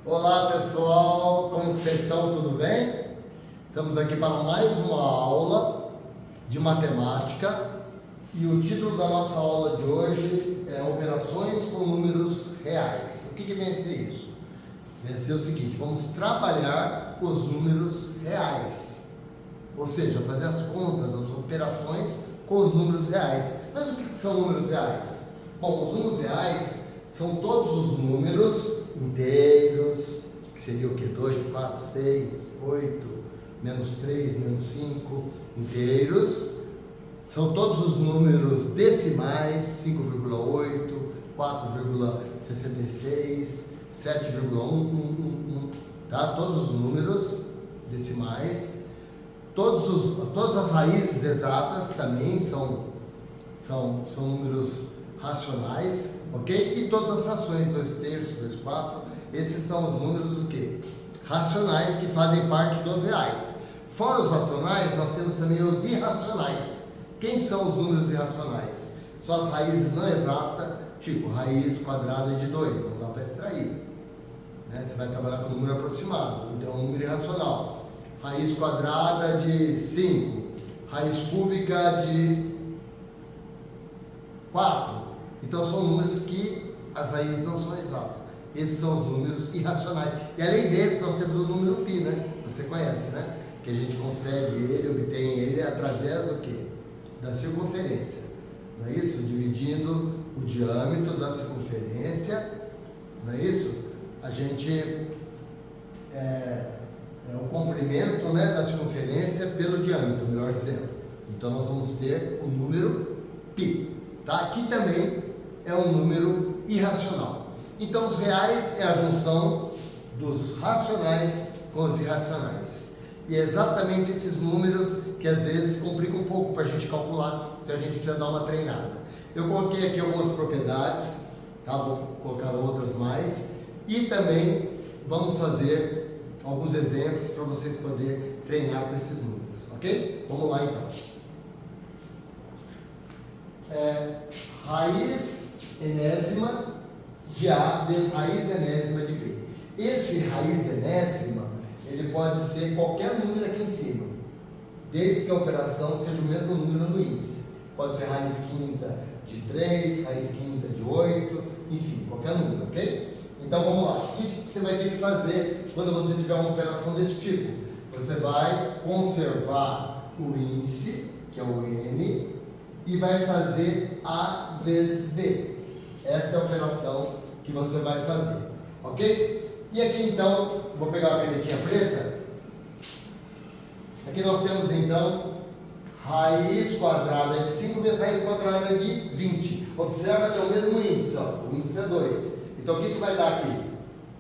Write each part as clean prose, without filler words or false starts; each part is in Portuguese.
Olá pessoal, como que vocês estão? Tudo bem? Estamos aqui para mais uma aula de matemática e o título da nossa aula de hoje é Operações com números reais. O que vem a ser isso? Vem a ser o seguinte: vamos trabalhar com os números reais, ou seja, fazer as contas, as operações com os números reais. Mas o que são números reais? Bom, os números reais são todos os números inteiros, que seria o que? 2, 4, 6, 8, menos 3, menos 5, inteiros. São todos os números decimais, 5,8, 4,66, 7,1, tá? Todos os números decimais. Todas as raízes exatas também são números racionais, ok? E todas as frações, 2 terços, 2 quartos, esses são os números o quê? Racionais, que fazem parte dos reais. Fora os racionais, nós temos também os irracionais. Quem são os números irracionais? São as raízes não exatas, tipo raiz quadrada de 2, não dá para extrair, né? Você vai trabalhar com o número aproximado, então é um número irracional. Raiz quadrada de 5, raiz cúbica de 4. Então são números que as raízes não são exatas. Esses são os números irracionais. E além desses, nós temos o número π, né? Você conhece, né? Que a gente consegue ele, obtém ele através do quê? Da circunferência. Não é isso? Dividindo o diâmetro da circunferência. Não é isso? A gente o comprimento, né, da circunferência pelo diâmetro, melhor dizendo. Então nós vamos ter o número π. Tá? Aqui também é um número irracional. Então os reais é a junção dos racionais com os irracionais. E é exatamente esses números que às vezes complicam um pouco para a gente calcular, então a gente precisa dar uma treinada. Eu coloquei aqui algumas propriedades, tá? Vou colocar outras mais. E também vamos fazer alguns exemplos para vocês poderem treinar com esses números, ok? Vamos lá então. Raiz enésima de A vezes raiz enésima de B. Esse raiz enésima, ele pode ser qualquer número aqui em cima, desde que a operação seja o mesmo número no índice. Pode ser raiz quinta de 3, raiz quinta de 8, enfim, qualquer número, ok? Então vamos lá. O que você vai ter que fazer quando você tiver uma operação desse tipo? Você vai conservar o índice, que é o n, e vai fazer A vezes B. Essa é a operação que você vai fazer, ok? E aqui então, vou pegar a canetinha preta. Aqui nós temos então raiz quadrada de 5 vezes raiz quadrada de 20. Observa que é o mesmo índice, ó. O índice é 2. Então o que vai dar aqui?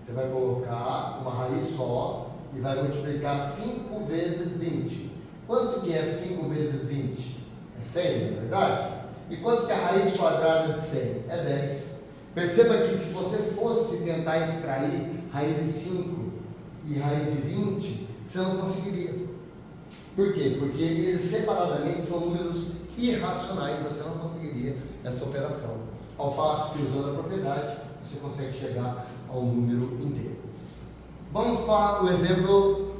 Você vai colocar uma raiz só e vai multiplicar 5 vezes 20. Quanto que é 5 vezes 20? É 100, não é verdade? E quanto que é a raiz quadrada de 100? É 10. Perceba que se você fosse tentar extrair raiz de 5 e raiz de 20, você não conseguiria. Por quê? Porque eles separadamente são números irracionais, você não conseguiria essa operação. Ao passo que usando a propriedade, você consegue chegar ao número inteiro. Vamos para o exemplo,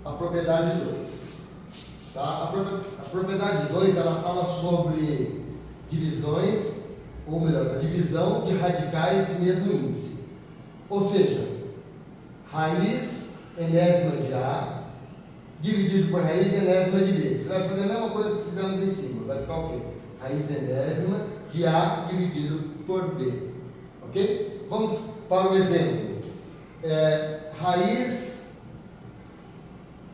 a propriedade 2. Tá? A propriedade 2, ela fala sobre divisões, ou melhor, a divisão de radicais de mesmo índice. Ou seja, raiz enésima de A dividido por raiz enésima de B. Você vai fazer a mesma coisa que fizemos em cima. Vai ficar o quê? Raiz enésima de A dividido por B. Ok? Vamos para o exemplo. Raiz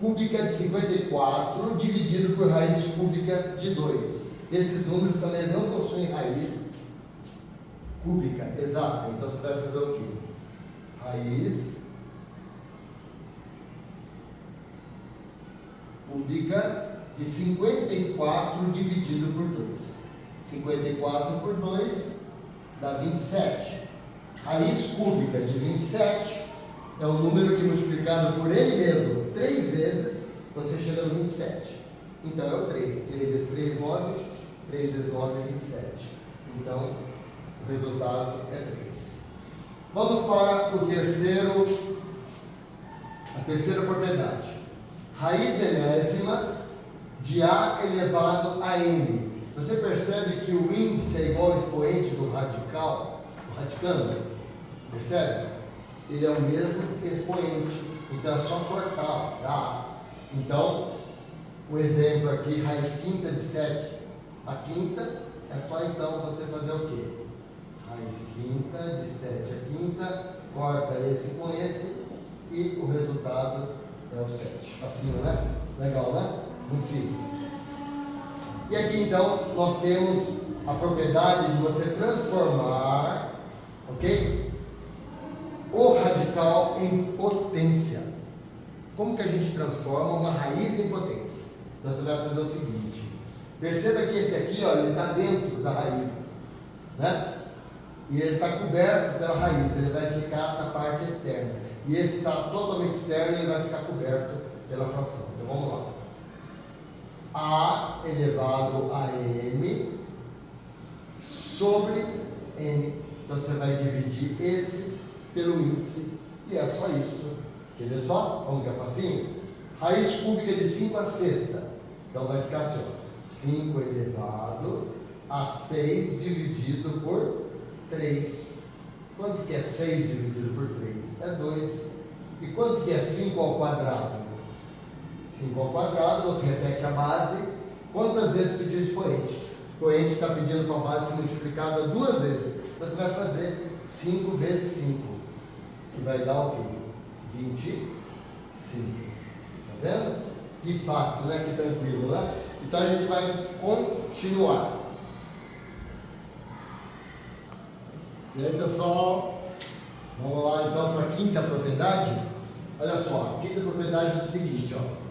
cúbica de 54 dividido por raiz cúbica de 2. Esses números também não possuem raiz cúbica exata. Então você vai fazer o quê? Raiz cúbica de 54 dividido por 2. 54 por 2 dá 27. Raiz cúbica de 27 é um número que multiplicado por ele mesmo 3 vezes, você chega no 27. Então é o 3. 3 vezes 3, 9. 3 vezes 9 é 27. Então o resultado é 3. Vamos para o terceiro terceira propriedade. Raiz enésima de A elevado a N. Você percebe que o índice é igual ao expoente do radical, do radicando? Percebe? Ele é o mesmo expoente, então é só cortar, tá? Então, o exemplo aqui, raiz quinta de 7 a quinta, é só então você fazer o quê? Raiz quinta de 7 a quinta, corta esse com esse e o resultado é o 7. Facinho, né? Legal, né? Muito simples. E aqui então nós temos a propriedade de você transformar, ok? O radical em potência. Como que a gente transforma uma raiz em potência? Então você vai fazer o seguinte: perceba que esse aqui, ó, ele está dentro da raiz, né? E ele está coberto pela raiz, ele vai ficar na parte externa. E esse está totalmente externo, ele vai ficar coberto pela fração. Então vamos lá. A elevado a M sobre N. Então você vai dividir esse pelo índice e é só isso. Quer ver só? Como que é facinho? Raiz cúbica de 5 a sexta. Então vai ficar assim, ó. 5 elevado a 6 dividido por 3. Quanto que é 6 dividido por 3? É 2. E quanto que é 5 ao quadrado? 5 ao quadrado, você repete a base. Quantas vezes pediu o expoente? O expoente está pedindo para a base ser multiplicada 2 vezes. Então você vai fazer 5 vezes 5. Que vai dar o quê? 25. Tá vendo? Que fácil, né? Que tranquilo, né? Então a gente vai continuar. E aí, pessoal, vamos lá então para a quinta propriedade. Olha só, a quinta propriedade é o seguinte, ó.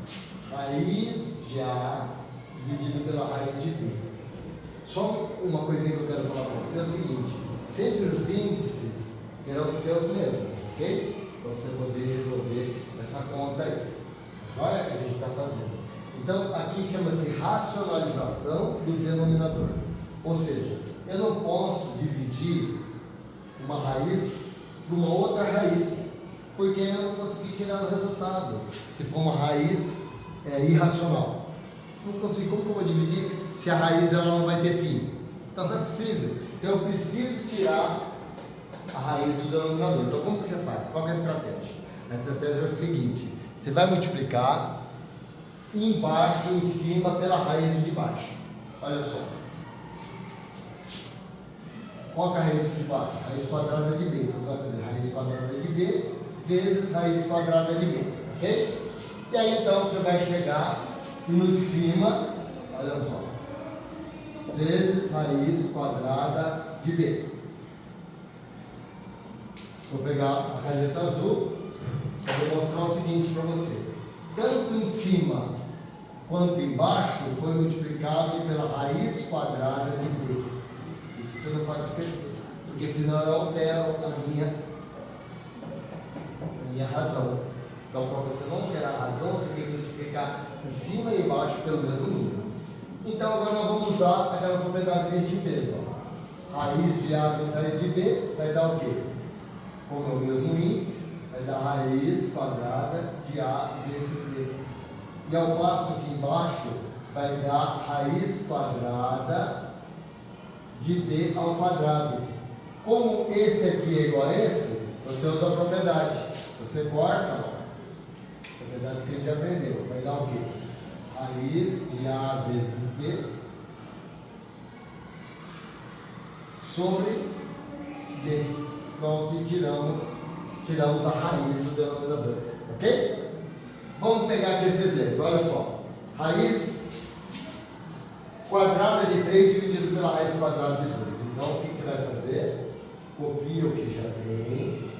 Raiz de A dividido pela raiz de B. Só uma coisinha que eu quero falar para você é o seguinte: sempre os índices terão que ser os mesmos, ok? Para você poder resolver essa conta aí. Olha que a gente está fazendo. Então, aqui chama-se racionalização do denominador. Ou seja, eu não posso dividir uma raiz por uma outra raiz, porque eu não consegui chegar no resultado. Se for uma raiz irracional, não consigo. Como que eu vou dividir se a raiz ela não vai ter fim? Então não é possível. Então eu preciso tirar a raiz do denominador. Então como que você faz? Qual que é a estratégia? A estratégia é o seguinte: você vai multiplicar embaixo e em cima pela raiz de baixo. Olha só. Qual que é a raiz de baixo? Raiz quadrada de B. Então você vai fazer raiz quadrada de B vezes raiz quadrada de B. Ok? E aí então você vai chegar e no de cima, olha só, vezes raiz quadrada de B. Vou pegar a caneta azul e vou mostrar o seguinte para você: tanto em cima quanto embaixo foi multiplicado pela raiz quadrada de B. Isso você não pode esquecer, porque senão eu altero a minha razão. Então, para você não ter a razão, você tem que multiplicar em cima e embaixo pelo mesmo número. Então, agora nós vamos usar aquela propriedade que a gente fez. Ó. Raiz de A vezes raiz de B vai dar o quê? Como é o mesmo índice, vai dar raiz quadrada de A vezes B. E ao passo que embaixo vai dar raiz quadrada de B ao quadrado. Como esse aqui é igual a esse, você usa a propriedade. Você corta, ó. Propriedade que a gente aprendeu. Vai dar o quê? Raiz de A vezes B sobre B. Pronto, e tiramos a raiz do denominador. Ok? Vamos pegar aqui esse exemplo. Olha só. Raiz quadrada de 3 dividido pela raiz quadrada de 2. Então, o que você vai fazer? Copia o que já tem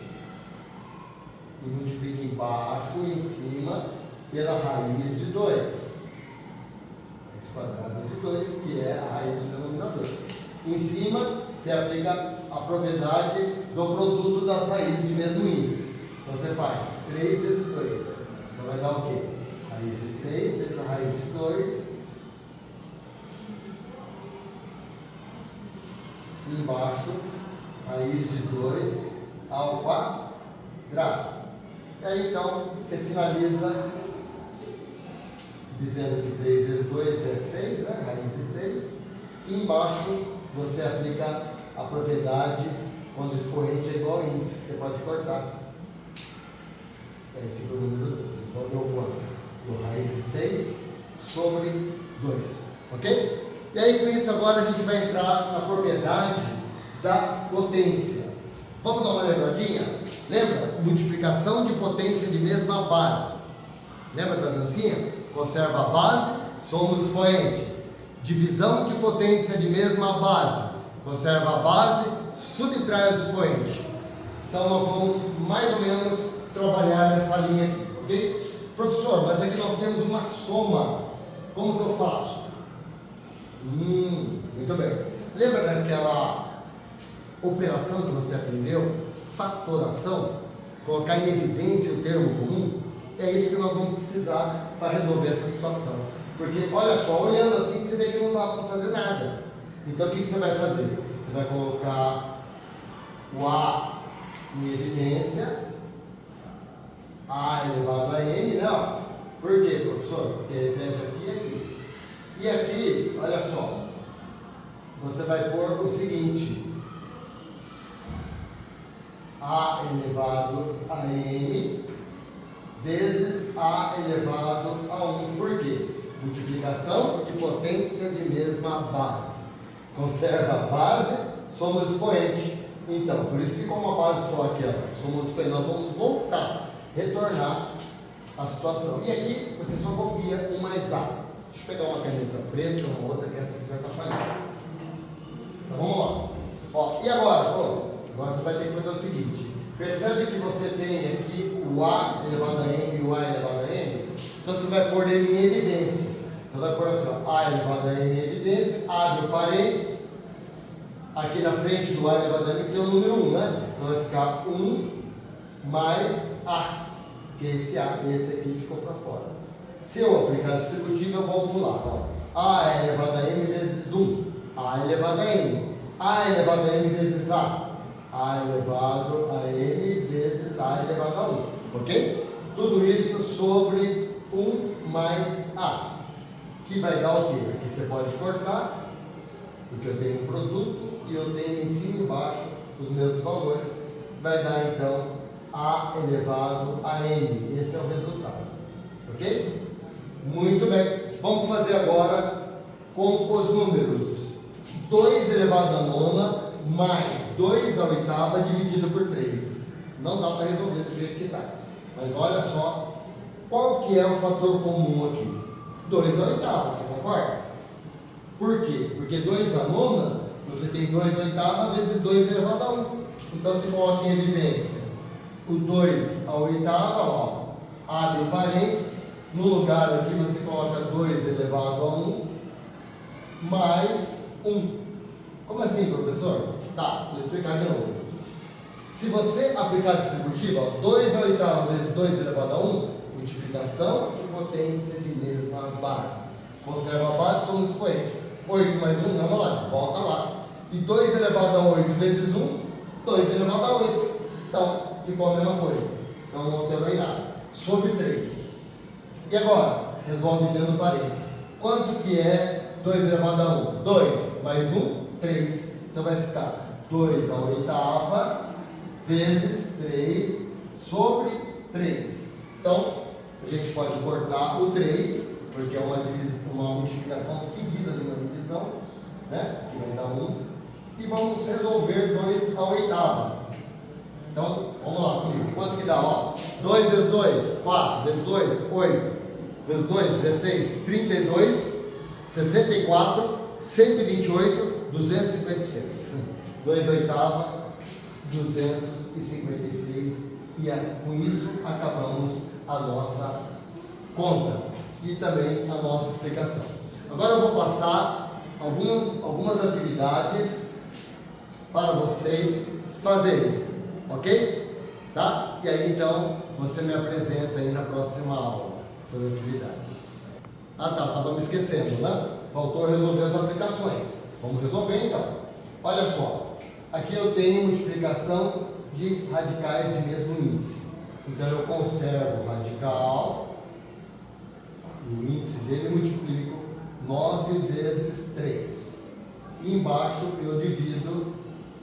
e multiplica embaixo e em cima pela raiz de 2. Raiz quadrada de 2, que é a raiz do denominador. Em cima, você aplica a propriedade do produto das raízes de mesmo índice. Então, você faz 3 vezes 2. Então, vai dar o quê? Raiz de 3 vezes a raiz de 2. Embaixo, raiz de 2 ao quadrado. E Aí então você finaliza dizendo que 3 vezes 2 é 6, né? Raiz de 6. E embaixo você aplica a propriedade quando o expoente é igual ao índice, que você pode cortar. Aí fica o número 2. Então deu quanto? Deu raiz de 6 sobre 2. Ok? E aí com isso agora a gente vai entrar na propriedade da potência. Vamos dar uma lembradinha? Lembra? Multiplicação de potência de mesma base. Lembra da dancinha? Conserva a base, soma o expoente. Divisão de potência de mesma base. Conserva a base, subtrai o expoente. Então nós vamos mais ou menos trabalhar nessa linha aqui, ok? Professor, mas aqui nós temos uma soma. Como que eu faço? Muito bem. Lembra daquela operação que você aprendeu? Fatoração? Colocar em evidência o termo comum? É isso que nós vamos precisar para resolver essa situação. Porque, olha só, olhando assim, você vê que não dá para fazer nada. Então, o que você vai fazer? Você vai colocar o A em evidência, A elevado a N, não. Por quê, professor? Porque repete aqui e aqui. E aqui, olha só, você vai pôr o seguinte: A elevado a N vezes A elevado a 1. Por quê? Multiplicação de potência de mesma base. Conserva a base, soma o expoente. Então, por isso ficou uma base só aqui, ó. Soma o expoente. Nós vamos voltar, retornar a situação. E aqui você só copia um mais A. Deixa eu pegar uma caneta preta, uma outra, que essa aqui já está falhando. Então vamos lá. Ó, e agora? Agora você vai ter que fazer o seguinte. Percebe que você tem aqui o A elevado a N e o A elevado a N? Então você vai pôr ele em evidência. Então vai pôr assim, ó, A elevado a N em evidência, abre o parênteses. Aqui na frente do A elevado a N tem o número 1, né? Então vai ficar 1 mais A. Que é esse A, esse aqui ficou para fora. Se eu aplicar distributivo, eu volto lá. Ó. A elevado a N vezes 1. A elevado a N. A elevado a N vezes A. A elevado a N vezes A elevado a 1. Ok? Tudo isso sobre 1 mais A. Que vai dar o quê? Aqui você pode cortar, porque eu tenho um produto e eu tenho em cima e embaixo os meus valores. Vai dar então A elevado a N. Esse é o resultado. Ok? Muito bem. Vamos fazer agora com os números 2 elevado a nona mais 2 à oitava dividido por 3. Não dá para resolver do jeito que está. Mas olha só, qual que é o fator comum aqui? 2 à oitava, você concorda? Por quê? Porque 2 à nona, você tem 2 à oitava vezes 2 elevado a 1. Então se coloca em evidência o 2 à oitava, ó, abre o parênteses, no lugar aqui você coloca 2 elevado a 1 mais 1. Como assim, professor? Tá, vou explicar de novo. Se você aplicar distributiva, 2 à oitava vezes 2 elevado a 1, multiplicação de potência de mesma base. Conserva a base, soma o expoente. 8 mais 1 não dá, volta lá. E 2 elevado a 8 vezes 1, 2 elevado a 8. Então, ficou a mesma coisa. Então, não alterou em nada. Sobre 3. E agora, resolve dentro do parênteses. Quanto que é 2 elevado a 1? 2 mais 1, 3. Então, vai ficar 2 à oitava vezes 3 sobre 3. Então, a gente pode cortar o 3, porque é uma multiplicação seguida de uma divisão, né? Aqui vai dar 1. E vamos resolver 2 à oitava. Então, vamos lá comigo. Quanto que dá? Ó, 2 vezes 2, 4. Vezes 2, 8. Vezes 2, 16. 32, 64, 128, 256. 2 oitava, 256. E com isso acabamos a nossa conta e também a nossa explicação. Agora eu vou passar algumas atividades para vocês fazerem, ok? Tá? E aí então você me apresenta aí na próxima aula as atividades. Ah tá, estava me esquecendo, né? Faltou resolver as aplicações. Vamos resolver então. Olha só, aqui eu tenho multiplicação de radicais de mesmo índice. Então eu conservo o radical, o índice dele, multiplico 9 vezes 3. E embaixo eu divido,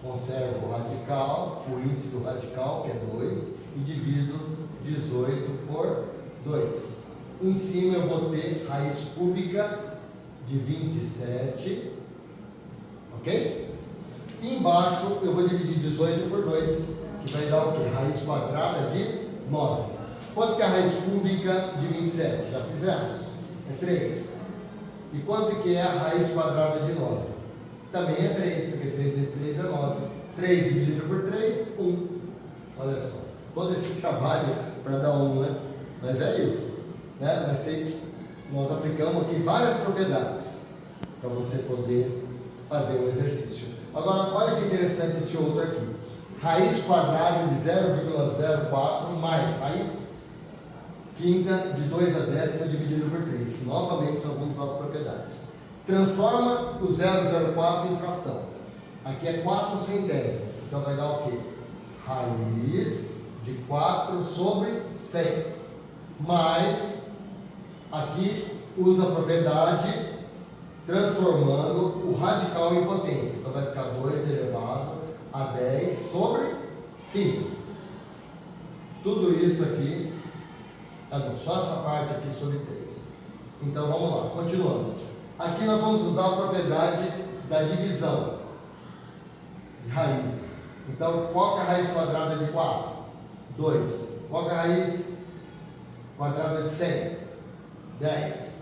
conservo o radical, o índice do radical, que é 2, e divido 18 por 2. Em cima eu vou ter raiz cúbica de 27, ok? E embaixo eu vou dividir 18 por 2, que vai dar o quê? Raiz quadrada de 9. Quanto que é a raiz cúbica de 27? Já fizemos. É 3. E quanto que é a raiz quadrada de 9? Também é 3, porque 3 vezes 3 é 9. 3 dividido por 3, 1. Olha só. Todo esse trabalho para dar 1, né? Mas é isso. Né? Mas nós aplicamos aqui várias propriedades para você poder fazer o exercício. Agora, olha que interessante esse outro aqui. Raiz quadrada de 0,04 mais raiz quinta de 2 a décima dividido por 3. Novamente, nós vamos usar as propriedades. Transforma o 0,04 em fração. Aqui é 4 centésimos. Então, vai dar o quê? Raiz de 4 sobre 100. Mais, aqui usa a propriedade transformando o radical em potência. Então, vai ficar 2 elevado a 10 sobre 5. Tudo isso aqui, só essa parte aqui sobre 3. Então, vamos lá, continuando. Aqui nós vamos usar a propriedade da divisão de raízes. Então, qual que é a raiz quadrada de 4? 2. Qual que é a raiz quadrada de 100? 10.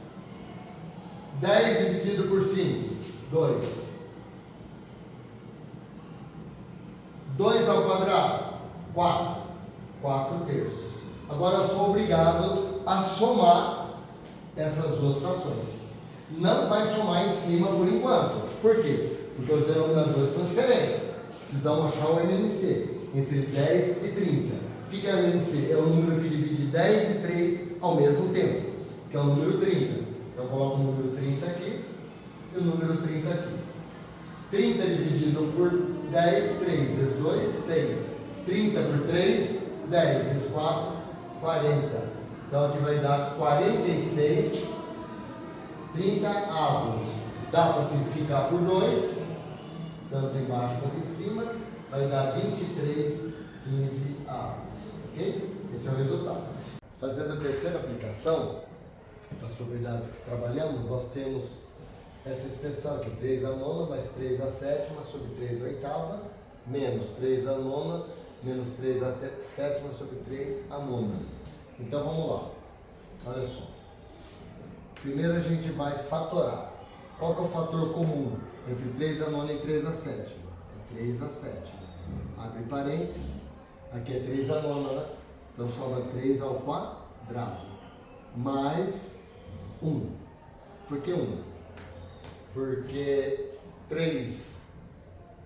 10 dividido por 5, 2. 2 ao quadrado, 4. 4 terços. Agora eu sou obrigado a somar essas duas frações. Não vai somar em cima por enquanto. Por quê? Porque os denominadores são diferentes. Precisamos achar o MNC entre 10 e 30. O que é o MNC? É o número que divide 10 e 3 ao mesmo tempo, que é o número 30. Então eu coloco o número 30 aqui e o número 30 aqui. 30 dividido por 10, 3 vezes 2, 6. 30 por 3, 10 vezes 4, 40. Então aqui vai dar 46 30avos. Dá para simplificar por 2, tanto embaixo quanto em cima, vai dar 23 15avos. Ok? Esse é o resultado. Fazendo a terceira aplicação das propriedades que trabalhamos, nós temos essa expressão aqui, 3 a nona mais 3 a sétima sobre 3 a oitava, menos 3 a nona menos 3 a sétima sobre 3 a nona. Então vamos lá, olha só. Primeiro a gente vai fatorar. Qual que é o fator comum entre 3 a nona e 3 a sétima? É 3 a sétima. Abre parênteses, aqui é 3 a nona, né? Então sobra 3 ao quadrado, mais 1. Por que 1? Porque 3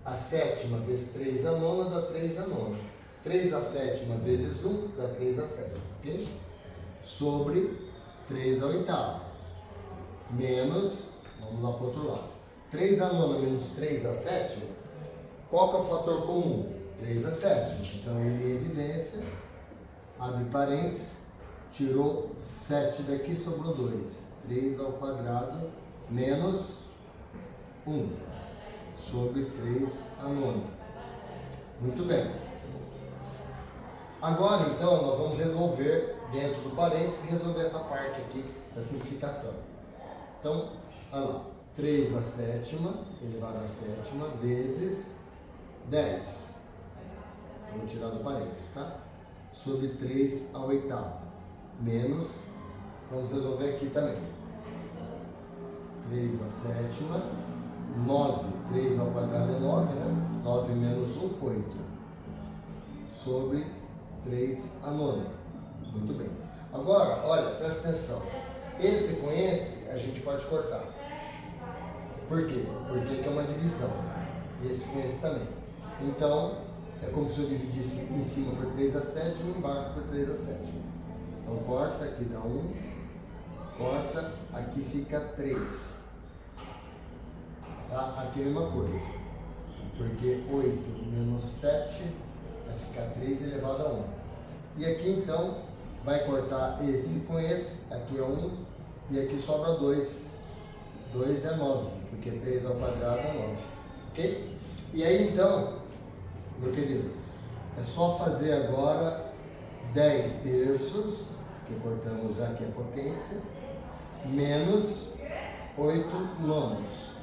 a sétima vezes 3 a nona dá 3 a nona. 3 a sétima vezes 1 dá 3 a sétima, ok? Sobre 3 a oitava. Menos, vamos lá para o outro lado. 3 a nona menos 3 a sétima, qual que é o fator comum? 3 a sétima. Então ele em evidência, abre parênteses, tirou 7 daqui, sobrou 2. 3 ao quadrado menos 1 sobre 3 a nona. Muito bem. Agora, então, nós vamos resolver dentro do parênteses, resolver essa parte aqui da simplificação. Então, olha lá. 3 a sétima, elevado a sétima, vezes 10. Eu vou tirar do parênteses, tá? Sobre 3 a oitava, menos, vamos resolver aqui também. 3 a sétima, 9, 3 ao quadrado é 9, né? 9 menos 1, 8. Sobre 3 a nona. Muito bem. Agora, olha, presta atenção. Esse com esse, a gente pode cortar. Por quê? Porque aqui é uma divisão. Esse com esse também. Então, é como se eu dividisse em cima por 3 a sétima e embaixo por 3 a sétima. Então, corta, aqui dá 1. Corta, aqui fica 3. Tá? Aqui é a mesma coisa. Porque 8 menos 7 vai ficar 3 elevado a 1. E aqui então vai cortar esse com esse, aqui é 1 e aqui sobra 2. 2 é 9, porque 3 ao quadrado é 9, ok? E aí então, meu querido, é só fazer agora 10 terços, que cortamos já aqui a potência, menos 8 nonos.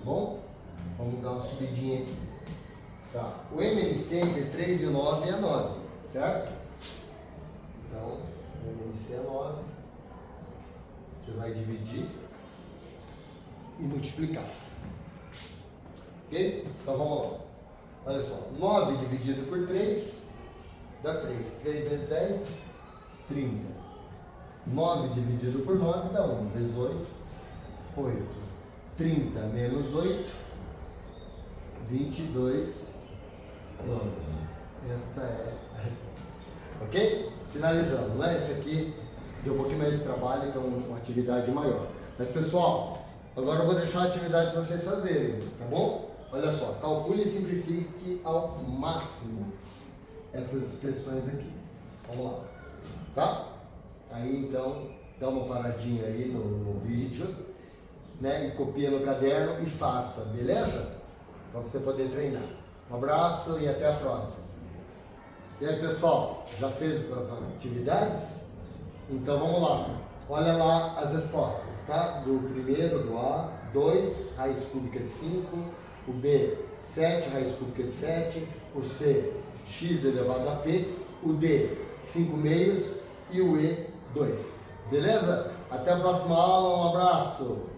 Bom? Vamos dar uma subidinha aqui. Tá. O MMC entre 3 e 9 é 9, certo? Então, o MMC é 9. Você vai dividir e multiplicar. Ok? Então vamos lá. Olha só. 9 dividido por 3 dá 3. 3 vezes 10, 30. 9 dividido por 9 dá 1 vezes 8, 8. 30 menos 8, 22 nonos. Esta é a resposta. Ok? Finalizando, né? Esse aqui deu um pouquinho mais de trabalho, então uma atividade maior. Mas pessoal, agora eu vou deixar a atividade para vocês fazerem, tá bom? Olha só, calcule e simplifique ao máximo essas expressões aqui. Vamos lá, tá? Aí então, dá uma paradinha aí no vídeo, né? E copia no caderno e faça, beleza? Para você poder treinar. Um abraço e até a próxima. E aí pessoal, já fez as atividades? Então vamos lá. Olha lá as respostas, tá? Do primeiro, do A, 2 raiz cúbica de 5, o B, 7 raiz cúbica de 7, o C, x elevado a P, o D, 5 meios e o E, 2. Beleza? Até a próxima aula, um abraço!